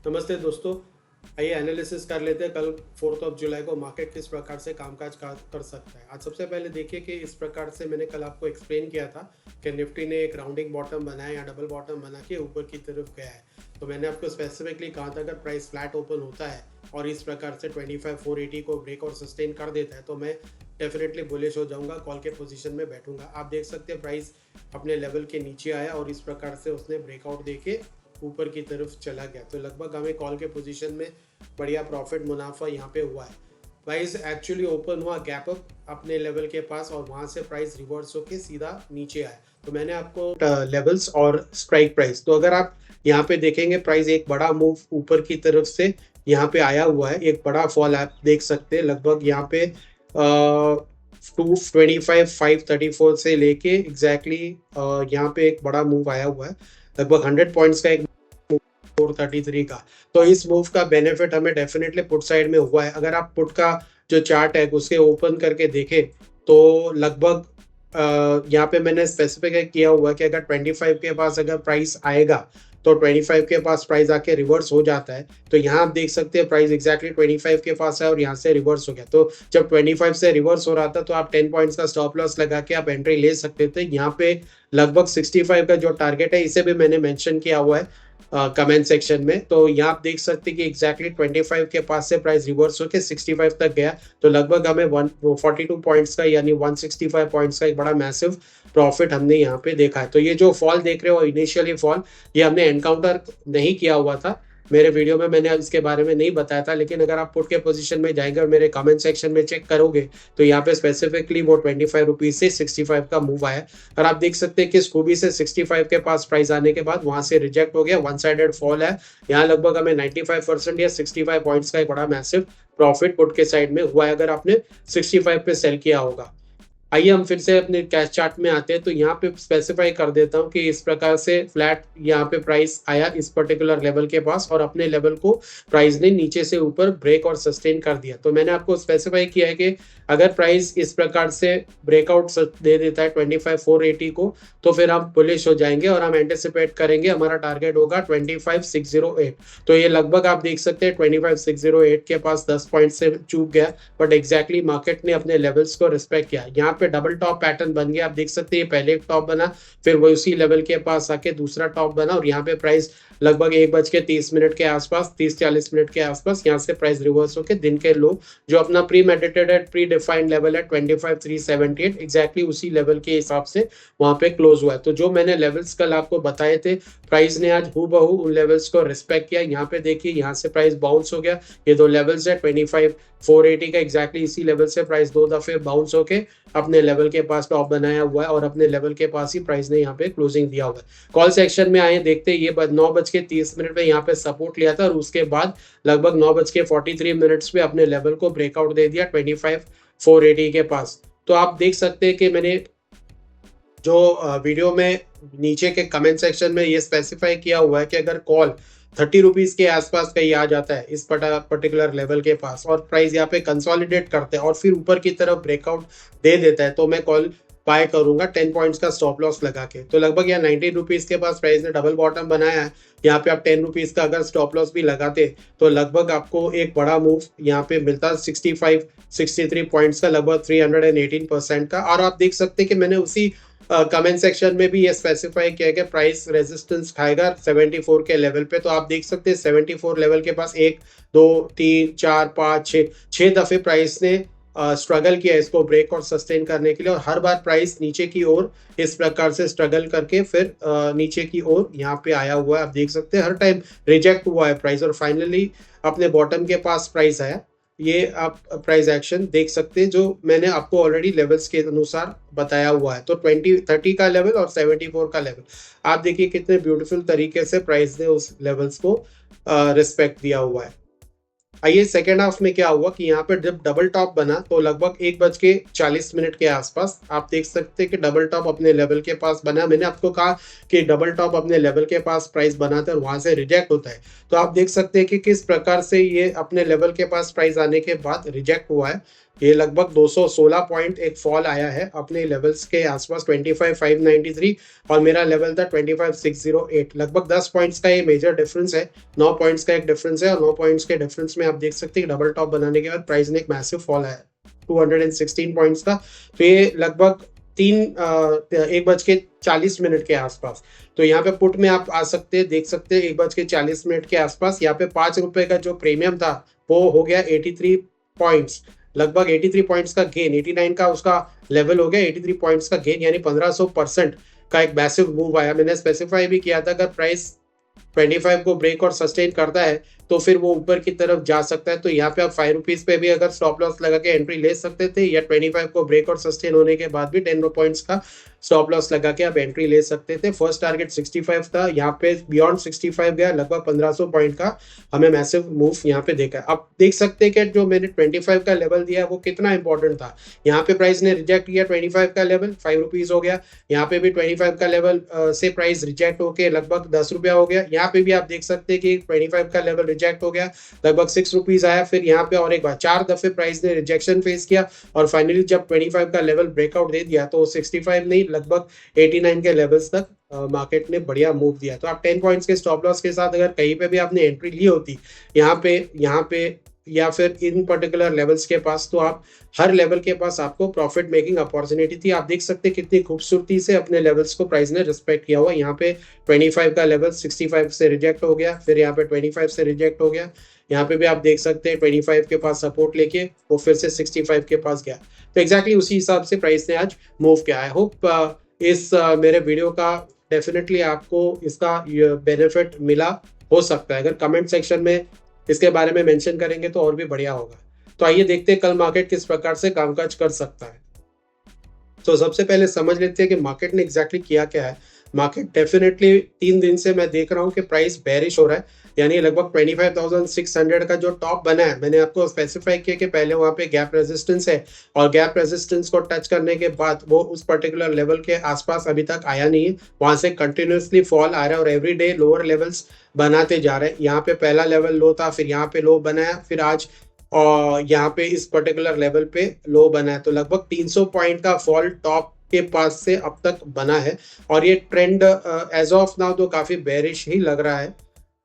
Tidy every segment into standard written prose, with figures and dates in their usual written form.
नमस्ते दोस्तों। आइए एनालिसिस कर लेते हैं कल 4 जुलाई को मार्केट किस प्रकार से कामकाज कर सकता है। आज सबसे पहले देखिए कि इस प्रकार से मैंने कल आपको एक्सप्लेन किया था कि निफ्टी ने एक राउंडिंग बॉटम बनाया या डबल बॉटम बना के ऊपर की तरफ गया है। तो मैंने आपको स्पेसिफिकली कहा था अगर प्राइस फ्लैट ओपन होता है और इस प्रकार से 25,480 को ब्रेक और सस्टेन कर देता है तो मैं डेफिनेटली बुलिश हो जाऊंगा, कॉल के पोजीशन में बैठूंगा। आप देख सकते हैं प्राइस अपने लेवल के नीचे आया और इस प्रकार से उसने ब्रेकआउट देके ऊपर की तरफ चला गया। तो लगभग हमें कॉल के पोजीशन में बढ़िया प्रॉफिट मुनाफा यहाँ पे हुआ है। प्राइस एक्चुअली ओपन हुआ गैप अप अपने लेवल के पास और वहां से प्राइस रिवर्स होके सीधा नीचे आया। तो मैंने आपको लेवल्स और स्ट्राइक प्राइस, तो अगर आप यहाँ पे देखेंगे प्राइस एक बड़ा मूव ऊपर की तरफ से यहाँ पे आया हुआ है, एक बड़ा फॉल आप देख सकते हैं लगभग यहाँ पे 225,534 से लेके एग्जैक्टली यहाँ पे एक बड़ा मूव आया हुआ है, लगभग 100 पॉइंट्स का एक 433 का। तो इस मूव का बेनिफिट हमें डेफिनेटली पुट साइड में हुआ है। अगर आप पुट का जो चार्ट है उसके ओपन करके देखें तो लगभग यहाँ पे मैंने स्पेसिफिक किया हुआ है कि अगर 25 के पास अगर प्राइस आएगा तो 25 के पास प्राइस आके रिवर्स हो जाता है। तो यहाँ आप देख सकते हैं प्राइस एग्जैक्टली 25 के पास है और यहाँ से रिवर्स हो गया। तो जब 25 से रिवर्स हो रहा था तो आप 10 पॉइंट्स का स्टॉप लॉस लगा के आप एंट्री ले सकते थे। यहाँ पे लगभग 65 का जो टारगेट है इसे भी मैंने मेंशन किया हुआ है कमेंट सेक्शन में। तो यहाँ आप देख सकते हैं कि एग्जैक्टली 25 के पास से प्राइस रिवर्स होकर 65 तक गया। तो लगभग हमें 142 पॉइंट्स का यानी 165 पॉइंट्स का एक बड़ा मैसिव प्रॉफिट हमने यहाँ पे देखा है। तो ये जो फॉल देख रहे हो इनिशियली फॉल, ये हमने एनकाउंटर नहीं किया हुआ था, मेरे वीडियो में मैंने इसके बारे में नहीं बताया था। लेकिन अगर आप पुट के पोजीशन में जाएंगे और मेरे कमेंट सेक्शन में चेक करोगे तो यहाँ पे स्पेसिफिकली वो 25 रुपीज से 65 का मूव आया और आप देख सकते हैं कि स्कूबी से 65 के पास प्राइस आने के बाद वहां से रिजेक्ट हो गया, वन साइडेड फॉल है। यहाँ लगभग हमें 95% या 65 पॉइंट्स का एक बड़ा मैसिव प्रॉफिट पुट के साइड में हुआ है अगर आपने 65 पे सेल किया होगा। आइए हम फिर से अपने कैश चार्ट में आते हैं। तो यहाँ पे स्पेसिफाई कर देता हूँ कि इस प्रकार से फ्लैट यहाँ पे प्राइस आया इस पर्टिकुलर लेवल के पास और अपने लेवल को प्राइस ने नीचे से ऊपर ब्रेक और सस्टेन कर दिया। तो मैंने आपको स्पेसिफाई किया है कि अगर प्राइस इस प्रकार से ब्रेकआउट दे देता है 25,480 को तो फिर हम बुलिश हो जाएंगे और हम एंटिसिपेट करेंगे हमारा टारगेट होगा 25,608। तो ये लगभग आप देख सकते हैं 25,608 के पास 10 पॉइंट से चूक गया, बट एग्जैक्टली मार्केट ने अपने लेवल्स को रिस्पेक्ट किया। यहाँ पे डबल टॉप पैटर्न बन गया, आप देख सकते हैं पहले एक टॉप बना, फिर वो उसी लेवल के पास आके दूसरा टॉप बना और यहाँ पे प्राइस लगभग 1:30 के आसपास 30-40 मिनट के आसपास यहाँ से प्राइस रिवर्स होकर दिन के लो जो अपना pre meditated pre defined level है 25,378 एग्जैक्टली उसी लेवल के हिसाब से वहां पे क्लोज हुआ है। तो जो मैंने लेवल्स कल आपको बताए थे प्राइस ने आज हूबहू उन लेवल्स को रिस्पेक्ट किया। यहाँ पे देखिए यहाँ से प्राइस बाउंस हो गया, ये दो लेवल्स है 25,480 का, एग्जैक्टली इसी लेवल से प्राइस दो दफे बाउंस होके अपने लेवल के पास टॉप बनाया हुआ है और अपने लेवल के पास ही प्राइस ने यहाँ पे क्लोजिंग दिया हुआ है। कॉल सेक्शन में आए देखते ये 9:30 में यहाँ पे सपोर्ट लिया था और उसके बाद लगभग 9:43 पे अपने लेवल को ब्रेकआउट दे दिया 25,480 के पास। तो आप देख सकते हैं कि मैंने जो वीडियो में नीचे के कमेंट सेक्शन में ये स्पेसिफाई किया हुआ है कि अगर कॉल 30 रुपीज के आसपास कहीं आ जाता है इस पर्टिकुलर लेवल के पास और प्राइस यहाँ पे कंसोलिडेट करते हैं और फिर ऊपर की तरफ ब्रेकआउट दे देता है तो मैं कॉल बाय करूंगा 10 पॉइंट्स का स्टॉप लॉस लगा के। तो लगभग यहाँ 90 रुपीज के पास प्राइस ने डबल बॉटम बनाया है, यहाँ पे आप 10 रुपीज का अगर स्टॉप लॉस भी लगाते तो लगभग आपको एक बड़ा मूव यहाँ पे मिलता 63 पॉइंट्स का, लगभग 318% का। और आप देख सकते हैं कि मैंने उसी कमेंट सेक्शन में भी ये स्पेसिफाई किया कि प्राइस रेजिस्टेंस खाएगा 74 के लेवल पे। तो आप देख सकते हैं 74 लेवल के पास 1 2 3 4 5 6 दफे प्राइस ने स्ट्रगल किया इसको ब्रेक और सस्टेन करने के लिए और हर बार प्राइस नीचे की ओर इस प्रकार से स्ट्रगल करके फिर नीचे की ओर यहाँ पे आया हुआ है। आप देख सकते हैं हर टाइम रिजेक्ट हुआ है प्राइस और फाइनली अपने बॉटम के पास प्राइस आया। ये आप प्राइस एक्शन देख सकते हैं जो मैंने आपको ऑलरेडी लेवल्स के अनुसार बताया हुआ है। तो 30 का लेवल और 74 का लेवल आप देखिए कितने ब्यूटीफुल तरीके से प्राइस ने उस लेवल्स को रिस्पेक्ट दिया हुआ है। आइए सेकेंड हाफ में क्या हुआ कि यहाँ पे जब डबल टॉप बना तो लगभग 1:40 के आसपास आप देख सकते हैं कि डबल टॉप अपने लेवल के पास बना। मैंने आपको कहा कि डबल टॉप अपने लेवल के पास प्राइस बनाता है और वहां से रिजेक्ट होता है। तो आप देख सकते हैं कि किस प्रकार से ये अपने लेवल के पास प्राइस आने के बाद रिजेक्ट हुआ है। ये लगभग 216 पॉइंट एक फॉल आया है अपने लेवल्स के आसपास 25,593 और मेरा लेवल था 25,608। लगभग 10 पॉइंट्स का ये मेजर डिफरेंस है, 9 पॉइंट्स का एक डिफरेंस है और 9 पॉइंट्स के डिफरेंस में आप देख सकते हैं डबल टॉप बनाने के बाद प्राइस ने एक मैसिव फॉल आया 216 पॉइंट्स का। तो ये लगभग 1:40 के आसपास। तो यहाँ पे पुट में आप आ सकते हैं, देख सकते हैं 1:40 के आसपास। यहाँ पे 5 रुपए का जो प्रीमियम था वो हो गया 83 पॉइंट्स, लगभग 83 पॉइंट्स का गेन, 89 का उसका लेवल हो गया, 83 पॉइंट्स का गेन यानी 1500% का एक मैसिव मूव आया। मैंने स्पेसिफाई भी किया था अगर प्राइस 25 को ब्रेक और सस्टेन करता है तो फिर वो ऊपर की तरफ जा सकता है। तो यहाँ पे आप 5 रुपीज पे भी अगर स्टॉप लॉस लगा के एंट्री ले सकते थे, या 25 को ब्रेक और सस्टेन होने के बाद भी 10 पॉइंट्स का स्टॉप लॉस लगा के आप एंट्री ले सकते थे। फर्स्ट टारगेट 65 था, यहाँ पे बियॉन्ड 65 गया, लगभग 1500 पॉइंट का हमें मैसिव मूव यहाँ पे देखा है। आप देख सकते हैं कि जो मैंने 25 का लेवल दिया वो कितना इंपॉर्टेंट था। यहाँ पे प्राइस ने रिजेक्ट किया 25 का लेवल, 5 रुपीज हो गया। यहाँ पे भी 25 का लेवल से प्राइस रिजेक्ट होके लगभग 10 रुपया हो गया। यहाँ पे भी आप देख सकते हैं कि 25 का लेवल रिजेक्ट हो गया, लगभग 6 रुपीज आया। फिर यहाँ पे और एक बार 4 दफे प्राइस ने रिजेक्शन फेस किया और फाइनली जब 25 का लेवल ब्रेकआउट दे दिया तो 65 नहीं लगभग 89 के लेवल्स तक मार्केट ने बढ़िया मूव दिया। तो आप 10 पॉइंट्स के स्टॉप लॉस के साथ अगर कहीं पे भी आपने एंट्री ली होती यहाँ पे या फिर इन पर्टिकुलर लेवल्स के पास, तो आप हर लेवल के पास आपको प्रॉफिट मेकिंग अपॉर्चुनिटी थी। आप देख सकते हैं कितनी खूबसूरती से अपने लेवल्स को प्राइस ने रिस्पेक्ट किया हुआ। यहाँ पे 25 का लेवल 65 से रिजेक्ट हो गया, फिर यहाँ पे 25 से रिजेक्ट हो गया। यहाँ पे भी आप देख सकते हैं 25 के पास सपोर्ट लेके वो फिर से 65 के पास गया। तो एग्जैक्टली उसी हिसाब से प्राइस ने आज मूव किया। आई होप इस मेरे वीडियो का डेफिनेटली आपको इसका बेनिफिट मिला हो सकता है। अगर कमेंट सेक्शन में इसके बारे में मेंशन करेंगे तो और भी बढ़िया होगा। तो आइए देखते हैं कल मार्केट किस प्रकार से कामकाज कर सकता है। तो सबसे पहले समझ लेते हैं कि मार्केट ने एग्जैक्टली किया क्या है। मार्केट डेफिनेटली 3 दिन से मैं देख रहा हूँ कि प्राइस बेरिश हो रहा है, यानी लगभग 25,600 का जो टॉप बना है, मैंने आपको स्पेसिफाई किया कि पहले वहां पे गैप रेजिस्टेंस है और गैप रेजिस्टेंस को टच करने के बाद वो उस पर्टिकुलर लेवल के आसपास अभी तक आया नहीं है। वहां से कंटिन्यूसली फॉल आ रहा है और एवरी डे लोअर लेवल्स बनाते जा रहे हैं। यहाँ पे पहला लेवल लो था, फिर यहाँ पे लो बनाया, फिर आज और यहाँ पे इस पर्टिकुलर लेवल पे लो बना है। तो लगभग 300 पॉइंट का फॉल टॉप के पास से अब तक बना है और ये ट्रेंड एज ऑफ नाउ तो काफी बेरिश ही लग रहा है।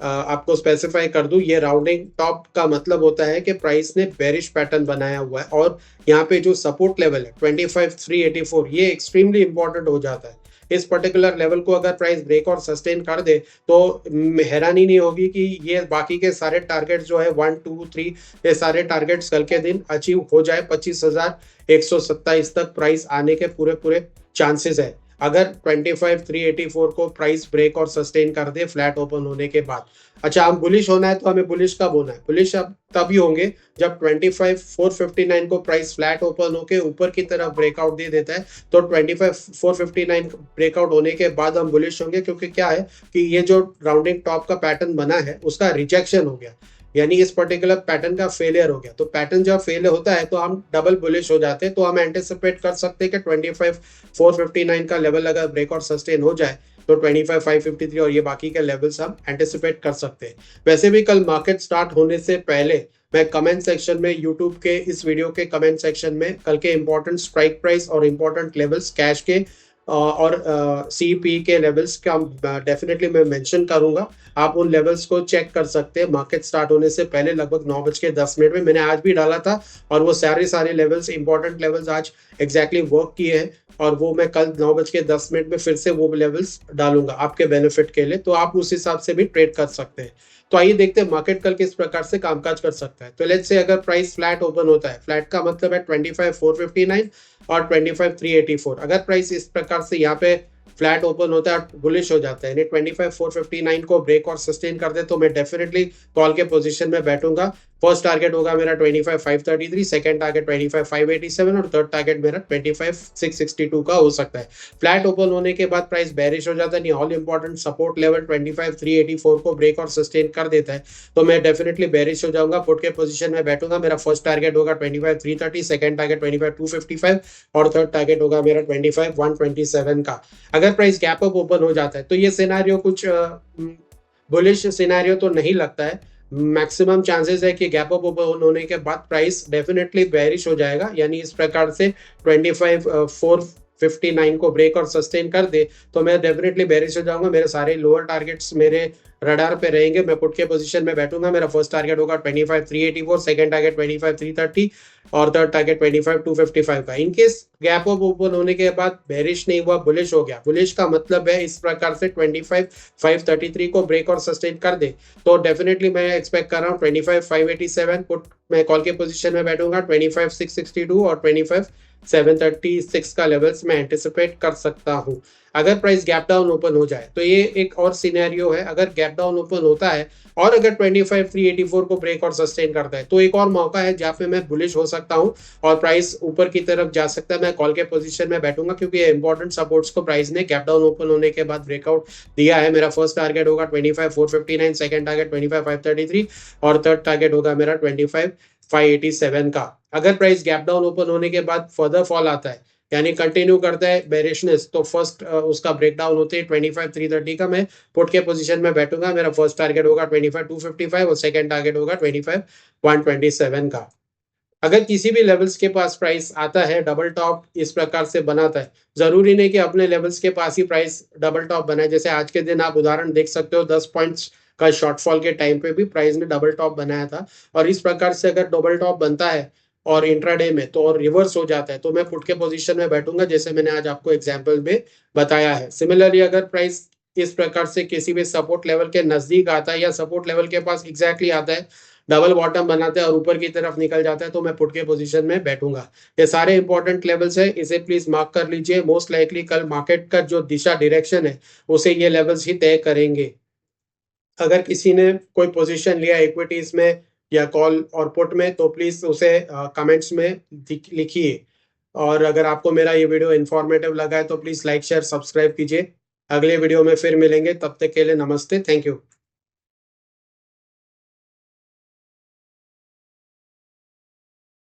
आपको स्पेसिफाई कर दूं, ये राउंडिंग टॉप का मतलब होता है कि प्राइस ने बेरिश पैटर्न बनाया हुआ है और यहाँ पे जो सपोर्ट लेवल है 25,384 ये एक्सट्रीमली इंपॉर्टेंट हो जाता है। इस पर्टिकुलर लेवल को अगर प्राइस ब्रेक और सस्टेन कर दे तो हैरानी नहीं होगी कि ये बाकी के सारे टारगेट जो है 1, 2, 3 ये सारे टारगेट्स कल के दिन अचीव हो जाए। 25,127 तक प्राइस आने के पूरे चांसेस है अगर 25,384 को प्राइस ब्रेक और सस्टेन कर दे फ्लैट ओपन होने के बाद। अच्छा, हम बुलिश होना है तो हमें बुलिश कब होना है? बुलिश अब तभी होंगे जब 25,459 को प्राइस फ्लैट ओपन होके ऊपर की तरफ ब्रेकआउट दे देता है। तो 25,459 ब्रेकआउट होने के बाद हम बुलिश होंगे, क्योंकि क्या है कि ये जो राउंडिंग टॉप का पैटर्न बना है उसका रिजेक्शन हो गया, यानी इस पर्टिकुलर पैटर्न का फेलियर हो गया। तो पैटर्न जब फेल होता है तो हम डबल बुलिश हो जाते हैं। तो हम एंटिसिपेट कर सकते हैं कि 25,459 का लेवल अगर ब्रेक और सस्टेन हो जाए तो 25,553 और ये बाकी के लेवल्स हम एंटिसिपेट कर सकते हैं। वैसे भी कल मार्केट स्टार्ट होने से पहले मैं कमेंट सेक्शन में, यूट्यूब के इस वीडियो के कमेंट सेक्शन में कल के इंपॉर्टेंट स्ट्राइक प्राइस और इंपॉर्टेंट लेवल्स कैश के और सीपी के लेवल्स का डेफिनेटली मैं मेंशन करूंगा। आप उन लेवल्स को चेक कर सकते हैं। मार्केट स्टार्ट होने से पहले लगभग 9:10 में मैंने आज भी डाला था और वो सारे लेवल्स, इंपॉर्टेंट लेवल्स आज एग्जैक्टली वर्क किए हैं और वो मैं कल 9:10 में फिर से वो लेवल्स डालूंगा आपके बेनिफिट के लिए। तो आप उस हिसाब से भी ट्रेड कर सकते हैं। तो आइए देखते हैं मार्केट कल किस प्रकार से कामकाज कर सकता है। तो लेट्स से अगर प्राइस फ्लैट ओपन होता है, फ्लैट का मतलब है 25,459 और 25,384। अगर प्राइस इस प्रकार से यहाँ पे फ्लैट ओपन होता है, बुलिश हो जाता है, यानी 25,459 को ब्रेक और सस्टेन कर दे तो मैं डेफिनेटली कॉल के पोजीशन में बैठूंगा। फर्स्ट टारगेट होगा मेरा 25,533, सेकंड टारगेट 25,587 और थर्ड टारगेट मेरा 25,662 का हो सकता है। फ्लैट ओपन होने के बाद प्राइस बेरिश हो जाता है, ऑल इंपॉर्टेंट सपोर्ट लेवल 25,384 को ब्रेक और सस्टेन कर देता है तो मैं डेफिनेटली बेरिश हो जाऊंगा, पुट के पोजीशन में बैठूंगा। मेरा फर्स्ट टारगेट होगा 25,330, सेकंड टारगेट 25,255 और थर्ड टारगेट होगा मेरा 25,127 का। अगर प्राइस गैप अप ओपन हो जाता है तो ये सिनेरियो कुछ बुलिश सिनेरियो तो नहीं लगता है। मैक्सिमम चांसेस है कि गैप अप ओपन होने के बाद प्राइस डेफिनेटली बेरिश हो जाएगा, यानी इस प्रकार से 25,459 को ब्रेक और सस्टेन कर दे तो मैं डेफिनेटली बेरिश हो जाऊंगा। मेरे सारे लोअर टारगेट्स मेरे रडार पे रहेंगे, मैं पुट के पोजीशन में बैठूंगा। मेरा फर्स्ट टारगेट होगा 25,384, सेकंड टारगेट 25,330 और थर्ड टारगेट 25,255 का। इनकेस गैप अप ओपन होने के बाद बेरिश नहीं हुआ, बुलिश हो गया, बुलिश का मतलब है इस प्रकार से 25,533 को ब्रेक और सस्टेन कर दे तो डेफिनेटली मैं एक्सपेक्ट कर रहा हूँ 25,587 पुट मैं कॉल के पोजीशन में बैठूंगा। 25,662 और 25,736 का लेवल्स मैं एंटिसिपेट कर सकता हूँ। अगर प्राइस गैप डाउन ओपन हो जाए तो ये एक और सिनेरियो है। अगर गैप डाउन ओपन होता है और अगर 25,384 को ब्रेक और सस्टेन करता है तो एक और मौका है जहां पे मैं बुलिश हो सकता हूं और प्राइस ऊपर की तरफ जा सकता है। मैं कॉल के पोजीशन में बैठूंगा क्योंकि ये इंपॉर्टेंट सपोर्ट्स को प्राइस ने गैप डाउन ओपन होने के बाद ब्रेकआउट दिया है। मेरा फर्स्ट टारगेट होगा 25,459, सेकंड टारगेट 25,533 और थर्ड टारगेट होगा मेरा 25,587 का। अगर प्राइस गैप डाउन ओपन होने के बाद फर्दर फॉल आता है यानी कंटिन्यू करता है बेरिशनेस तो फर्स्ट उसका ब्रेकडाउन होते हैं 25,330 का मैं पुट के पोजीशन में बैठूंगा। मेरा फर्स्ट टारगेट होगा 25,255 और सेकंड टारगेट होगा 25,127 का। अगर किसी भी लेवल्स के पास प्राइस आता है डबल टॉप इस प्रकार से बनाता है, जरूरी नहीं कि अपने लेवल्स के पास ही प्राइस डबल टॉप बनाए। जैसे आज के दिन आप उदाहरण देख सकते हो 10 पॉइंट्स का शॉर्टफॉल के टाइम पे भी प्राइस ने डबल टॉप बनाया था और इस प्रकार से अगर डबल टॉप बनता है और इंट्राडे में तो और रिवर्स हो जाता है तो मैं पुट के पोजीशन में बैठूंगा जैसे मैंने आज आपको एग्जांपल में बताया है। सिमिलरली अगर प्राइस इस प्रकार से किसी भी सपोर्ट लेवल के नजदीक आता है या सपोर्ट लेवल के पास एग्जैक्टली आता है, डबल बॉटम बनाता है और ऊपर की तरफ निकल जाता है तो मैं पुट के पोजीशन में बैठूंगा। ये सारे इंपॉर्टेंट लेवल्स है, इसे प्लीज मार्क कर लीजिए। मोस्ट लाइकली कल मार्केट का जो दिशा डायरेक्शन है उसे ये लेवल्स ही तय करेंगे। अगर किसी ने कोई पोजीशन लिया इक्विटीज में या कॉल और पुट में तो प्लीज उसे कमेंट्स में लिखिए। और अगर आपको मेरा ये वीडियो इन्फॉर्मेटिव लगा है तो प्लीज लाइक शेयर सब्सक्राइब कीजिए। अगले वीडियो में फिर मिलेंगे, तब तक के लिए नमस्ते, थैंक यू।